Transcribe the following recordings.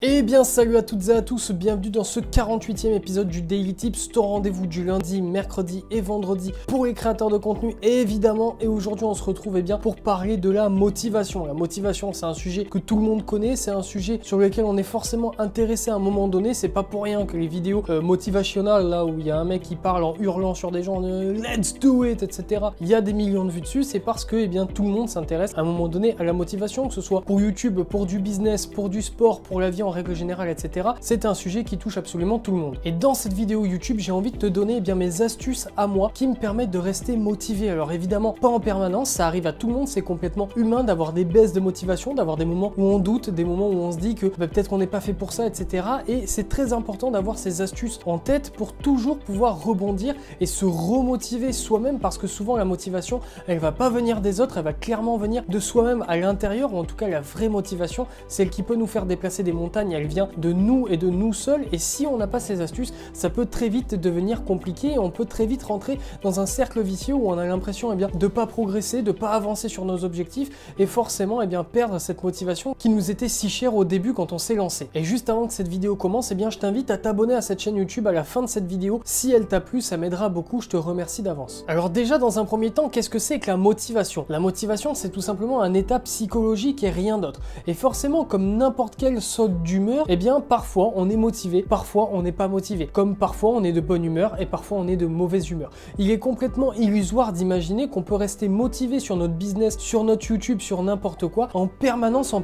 Eh bien salut à toutes et à tous, bienvenue dans ce 48e épisode du Daily Tips, ton rendez-vous du lundi, mercredi et vendredi pour les créateurs de contenu évidemment. Et aujourd'hui on se retrouve pour parler de la motivation. La motivation, c'est un sujet que tout le monde connaît, c'est un sujet sur lequel on est forcément intéressé à un moment donné. C'est pas pour rien que les vidéos motivationnelles, là où il y a un mec qui parle en hurlant sur des gens let's do it, etc. Il y a des millions de vues dessus, c'est parce que tout le monde s'intéresse à un moment donné à la motivation, que ce soit pour YouTube, pour du business, pour du sport, pour la vie en règle générale, etc. C'est un sujet qui touche absolument tout le monde. Et dans cette vidéo YouTube, j'ai envie de te donner mes astuces à moi qui me permettent de rester motivé. Alors évidemment, pas en permanence, ça arrive à tout le monde, c'est complètement humain d'avoir des baisses de motivation, d'avoir des moments où on doute, des moments où on se dit que peut-être qu'on n'est pas fait pour ça, etc. Et c'est très important d'avoir ces astuces en tête pour toujours pouvoir rebondir et se remotiver soi-même, parce que souvent la motivation, elle va pas venir des autres, elle va clairement venir de soi-même à l'intérieur, ou en tout cas la vraie motivation, celle qui peut nous faire déplacer des montagnes, elle vient de nous et de nous seuls. Et si on n'a pas ces astuces, ça peut très vite devenir compliqué et on peut très vite rentrer dans un cercle vicieux où on a l'impression de pas progresser, de pas avancer sur nos objectifs et forcément perdre cette motivation qui nous était si chère au début quand on s'est lancé. Et juste avant que cette vidéo commence, je t'invite à t'abonner à cette chaîne YouTube à la fin de cette vidéo. Si elle t'a plu, ça m'aidera beaucoup, je te remercie d'avance. Alors déjà, dans un premier temps, qu'est-ce que c'est que la motivation? La motivation, c'est tout simplement un état psychologique et rien d'autre. Et forcément, comme n'importe quelle saute d'humeur, parfois on est motivé, parfois on n'est pas motivé. Comme parfois on est de bonne humeur et parfois on est de mauvaise humeur. Il est complètement illusoire d'imaginer qu'on peut rester motivé sur notre business, sur notre YouTube, sur n'importe quoi, en permanence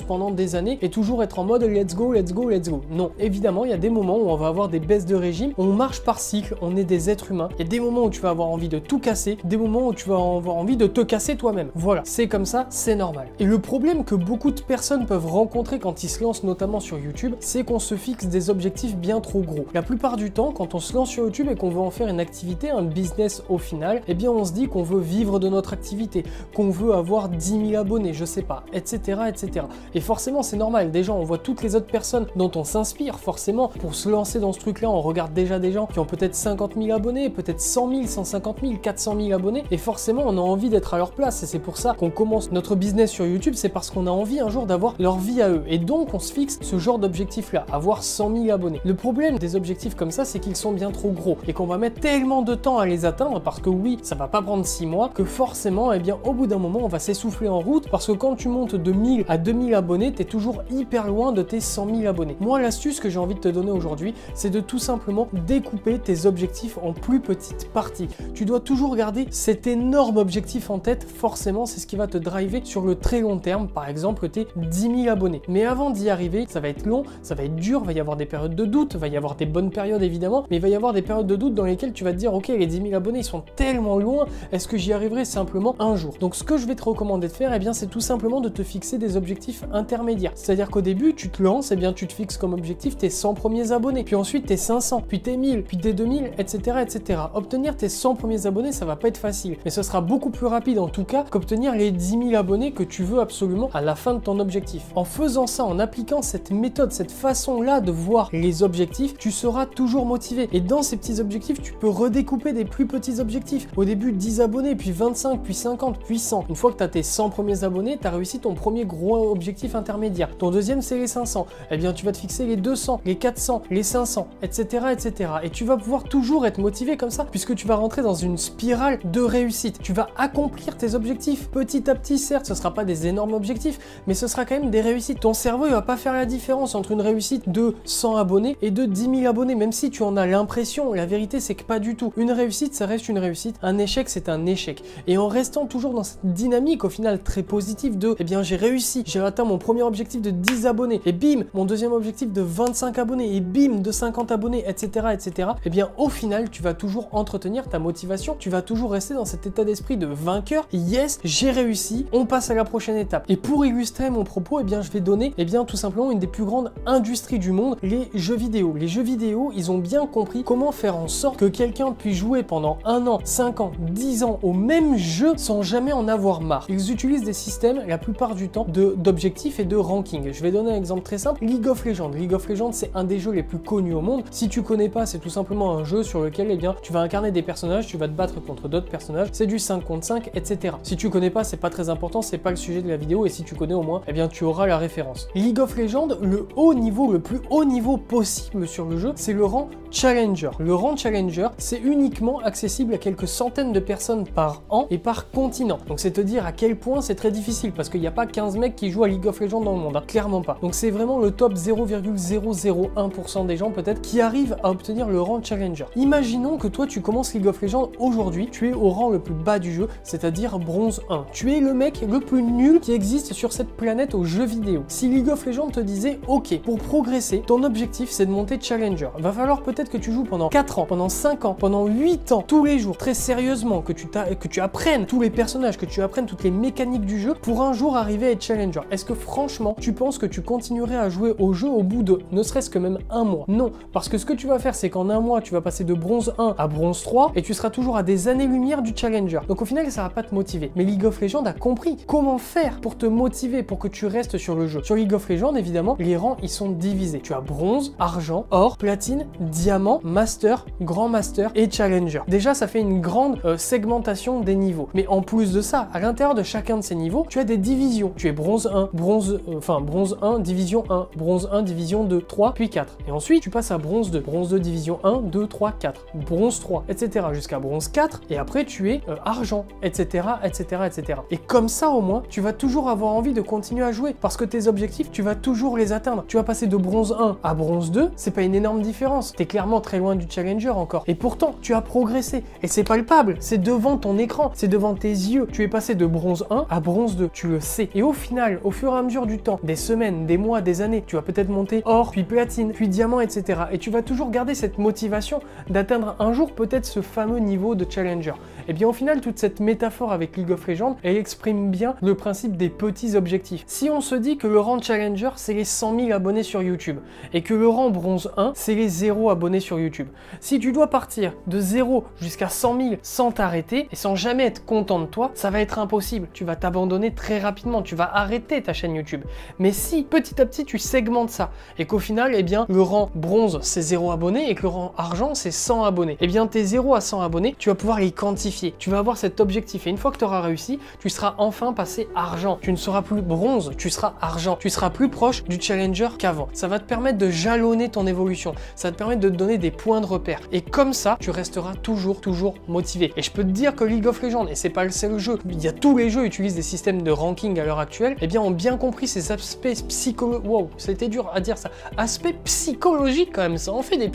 pendant des années et toujours être en mode let's go, let's go, let's go. Non, évidemment, il y a des moments où on va avoir des baisses de régime, on marche par cycle, on est des êtres humains. Il y a des moments où tu vas avoir envie de tout casser, des moments où tu vas avoir envie de te casser toi-même. Voilà, c'est comme ça, c'est normal. Et le problème que beaucoup de personnes peuvent rencontrer quand ils se lancent notamment sur YouTube, c'est qu'on se fixe des objectifs bien trop gros. La plupart du temps, quand on se lance sur YouTube et qu'on veut en faire une activité, un business au final, on se dit qu'on veut vivre de notre activité, qu'on veut avoir 10 000 abonnés, je sais pas, etc., etc. Et forcément, c'est normal. Déjà, on voit toutes les autres personnes dont on s'inspire, forcément, pour se lancer dans ce truc-là. On regarde déjà des gens qui ont peut-être 50 000 abonnés, peut-être 100 000, 150 000, 400 000 abonnés, et forcément, on a envie d'être à leur place. Et c'est pour ça qu'on commence notre business sur YouTube, c'est parce qu'on a envie un jour d'avoir leur vie à eux. Et donc, on se fixe ce genre d'objectif-là, avoir 100 000 abonnés. Le problème des objectifs comme ça, c'est qu'ils sont bien trop gros et qu'on va mettre tellement de temps à les atteindre, parce que oui, ça va pas prendre 6 mois, que forcément, au bout d'un moment, on va s'essouffler en route, parce que quand tu montes de 1000 à 2000 abonnés, t'es toujours hyper loin de tes 100 000 abonnés. Moi, l'astuce que j'ai envie de te donner aujourd'hui, c'est de tout simplement découper tes objectifs en plus petites parties. Tu dois toujours garder cet énorme objectif en tête, forcément, c'est ce qui va te driver sur le très long terme, par exemple tes 10 000 abonnés. Mais avant d'y arriver, ça va être long, ça va être dur, il va y avoir des périodes de doute, il va y avoir des bonnes périodes évidemment, mais il va y avoir des périodes de doute dans lesquelles tu vas te dire ok, les 10 000 abonnés ils sont tellement loin, est-ce que j'y arriverai simplement un jour? Donc ce que je vais te recommander de faire, c'est tout simplement de te fixer des objectifs intermédiaires. C'est-à-dire qu'au début, tu te lances, tu te fixes comme objectif tes 100 premiers abonnés, puis ensuite tes 500, puis tes 1000, puis tes 2000, etc., etc. Obtenir tes 100 premiers abonnés, ça va pas être facile, mais ce sera beaucoup plus rapide en tout cas qu'obtenir les 10 000 abonnés que tu veux absolument à la fin de ton objectif. En faisant ça, en appliquant cette méthode, cette façon-là de voir les objectifs, tu seras toujours motivé. Et dans ces petits objectifs, tu peux redécouper des plus petits objectifs. Au début, 10 abonnés, puis 25, puis 50, puis 100. Une fois que tu as tes 100 premiers abonnés, tu as réussi ton premier gros objectif intermédiaire. Ton deuxième, c'est les 500. Tu vas te fixer les 200, les 400, les 500, etc., etc. Et tu vas pouvoir toujours être motivé comme ça, puisque tu vas rentrer dans une spirale de réussite. Tu vas accomplir tes objectifs petit à petit, certes, ce ne sera pas des énormes objectifs, mais ce sera quand même des réussites. Ton cerveau, il va pas faire la différence entre une réussite de 100 abonnés et de 10 000 abonnés, même si tu en as l'impression. La vérité, c'est que pas du tout. Une réussite, ça reste une réussite. Un échec, c'est un échec. Et en restant toujours dans cette dynamique, au final, très positive de j'ai réussi, j'ai atteint mon premier objectif de 10 abonnés, et bim, mon deuxième objectif de 25 abonnés, et bim, de 50 abonnés, etc., etc. Au final, tu vas toujours entretenir ta motivation, tu vas toujours rester dans cet état d'esprit de vainqueur. Yes, j'ai réussi, on passe à la prochaine étape. Et pour illustrer mon propos, je vais donner tout simplement une des plus grandes industries du monde, les jeux vidéo. Les jeux vidéo, ils ont bien compris comment faire en sorte que quelqu'un puisse jouer pendant 1 an, 5 ans, 10 ans au même jeu sans jamais en avoir marre. Ils utilisent des systèmes la plupart du temps d'objectifs et de ranking. Je vais donner un exemple très simple, League of Legends. League of Legends, c'est un des jeux les plus connus au monde. Si tu connais pas, c'est tout simplement un jeu sur lequel tu vas incarner des personnages, tu vas te battre contre d'autres personnages, c'est du 5 contre 5, etc. Si tu connais pas, c'est pas très important, c'est pas le sujet de la vidéo, et si tu connais au moins, tu auras la référence. League League of Legends, le haut niveau, le plus haut niveau possible sur le jeu, c'est le rang Challenger. Le rang Challenger, c'est uniquement accessible à quelques centaines de personnes par an et par continent. Donc c'est te dire à quel point c'est très difficile parce qu'il n'y a pas 15 mecs qui jouent à League of Legends dans le monde, hein, clairement pas. Donc c'est vraiment le top 0,001% des gens peut-être qui arrivent à obtenir le rang Challenger. Imaginons que toi tu commences League of Legends aujourd'hui, tu es au rang le plus bas du jeu, c'est-à-dire bronze 1. Tu es le mec le plus nul qui existe sur cette planète aux jeux vidéo. Si League of Legends te disait ok, pour progresser, ton objectif c'est de monter Challenger, va falloir peut-être que tu joues pendant 4 ans, pendant 5 ans, pendant 8 ans, tous les jours, très sérieusement, que tu apprennes tous les personnages, que tu apprennes toutes les mécaniques du jeu pour un jour arriver à être Challenger. Est-ce que franchement, tu penses que tu continuerais à jouer au jeu au bout de ne serait-ce que même un mois? Non, parce que ce que tu vas faire, c'est qu'en un mois, tu vas passer de bronze 1 à bronze 3 et tu seras toujours à des années-lumière du Challenger. Donc au final, ça va pas te motiver. Mais League of Legends a compris comment faire pour te motiver, pour que tu restes sur le jeu. Sur League of Legends, évidemment, les rangs, ils sont divisés. Tu as bronze, argent, or, platine, diamant, master, grand master et challenger. Déjà, ça fait une grande segmentation des niveaux. Mais en plus de ça, à l'intérieur de chacun de ces niveaux, tu as des divisions. Tu es bronze 1, bronze 1, division 1, bronze 1, division 2, 3, puis 4. Et ensuite, tu passes à bronze 2, bronze 2, division 1, 2, 3, 4, bronze 3, etc. jusqu'à bronze 4. Et après, tu es argent, etc., etc., etc. Et comme ça, au moins, tu vas toujours avoir envie de continuer à jouer parce que tes objectifs, tu vas toujours les atteindre. Tu vas passer de bronze 1 à bronze 2, c'est pas une énorme différence. Tu es clairement très loin du challenger encore. Et pourtant, tu as progressé. Et c'est palpable, c'est devant ton écran, c'est devant tes yeux. Tu es passé de bronze 1 à bronze 2, tu le sais. Et au final, au fur et à mesure du temps, des semaines, des mois, des années, tu vas peut-être monter or, puis platine, puis diamant, etc. Et tu vas toujours garder cette motivation d'atteindre un jour peut-être ce fameux niveau de challenger. Et bien au final, toute cette métaphore avec League of Legends, elle exprime bien le principe des petits objectifs. Si on se dit que le rang challenger, c'est les 100 000 abonnés sur YouTube, et que le rang bronze 1, c'est les 0 abonnés sur YouTube. Si tu dois partir de 0 jusqu'à 100 000 sans t'arrêter, et sans jamais être content de toi, ça va être impossible. Tu vas t'abandonner très rapidement, tu vas arrêter ta chaîne YouTube. Mais si, petit à petit, tu segmentes ça, et qu'au final, eh bien, le rang bronze, c'est 0 abonnés, et que le rang argent, c'est 100 abonnés. Eh bien, tes 0 à 100 abonnés, tu vas pouvoir les quantifier. Tu vas avoir cet objectif, et une fois que tu auras réussi, tu seras enfin passé argent. Tu ne seras plus bronze, tu seras argent. Tu seras plus proche du challenger qu'avant. Ça va te permettre de jalonner ton évolution. Ça va te permettre de te donner des points de repère. Et comme ça, tu resteras toujours motivé. Et je peux te dire que League of Legends, et c'est pas le seul jeu, il y a tous les jeux utilisent des systèmes de ranking à l'heure actuelle, eh bien ont bien compris ces aspects psychologiques. Wow, c'était dur à dire ça. Aspect psychologique quand même, ça en fait des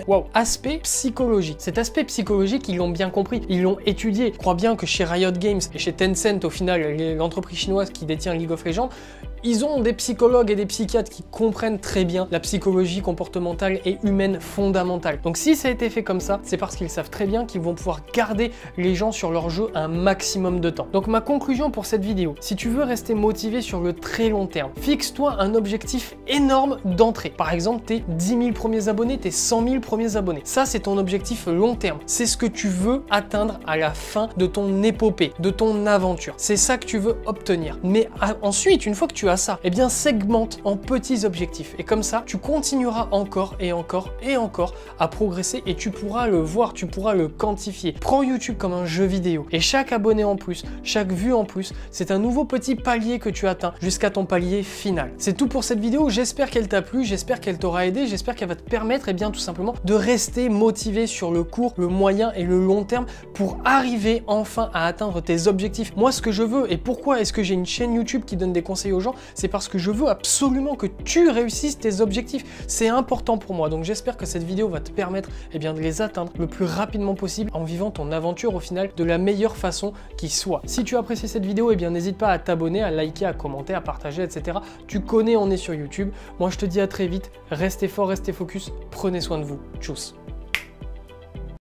wow, aspect psychologique. Cet aspect psychologique, ils l'ont bien compris, ils l'ont étudié. Je crois bien que chez Riot Games et chez Tencent, au final, l'entreprise chinoise qui détient League of Legends, ils ont des psychologues et des psychiatres qui comprennent très bien la psychologie comportementale et humaine fondamentale. Donc si ça a été fait comme ça, c'est parce qu'ils savent très bien qu'ils vont pouvoir garder les gens sur leur jeu un maximum de temps. Donc ma conclusion pour cette vidéo, si tu veux rester motivé sur le très long terme, fixe-toi un objectif énorme d'entrée. Par exemple, tes 10 000 premiers abonnés, tes 100 000 premiers abonnés. Ça, c'est ton objectif long terme. C'est ce que tu veux atteindre à la fin de ton épopée, de ton aventure. C'est ça que tu veux obtenir. Mais ensuite, une fois que tu as ça, eh bien segmente en petits objectifs. Et comme ça, tu continueras encore et encore et encore à progresser et tu pourras le voir, tu pourras le quantifier. Prends YouTube comme un jeu vidéo et chaque abonné en plus, chaque vue en plus, c'est un nouveau petit palier que tu atteins jusqu'à ton palier final. C'est tout pour cette vidéo. J'espère qu'elle t'a plu, j'espère qu'elle t'aura aidé, j'espère qu'elle va te permettre, eh bien, tout simplement de rester motivé sur le court, le moyen et le long terme pour arriver enfin à atteindre tes objectifs. Moi, ce que je veux et pourquoi est-ce que j'ai une chaîne YouTube qui donne des conseils aux gens, c'est parce que je veux absolument que tu réussisses tes objectifs. C'est important pour moi. Donc j'espère que cette vidéo va te permettre eh bien, de les atteindre le plus rapidement possible en vivant ton aventure au final de la meilleure façon qui soit. Si tu as apprécié cette vidéo, eh bien n'hésite pas à t'abonner, à liker, à commenter, à partager, etc. Tu connais, on est sur YouTube. Moi je te dis à très vite. Restez fort, restez focus. Prenez soin de vous. Tchuss.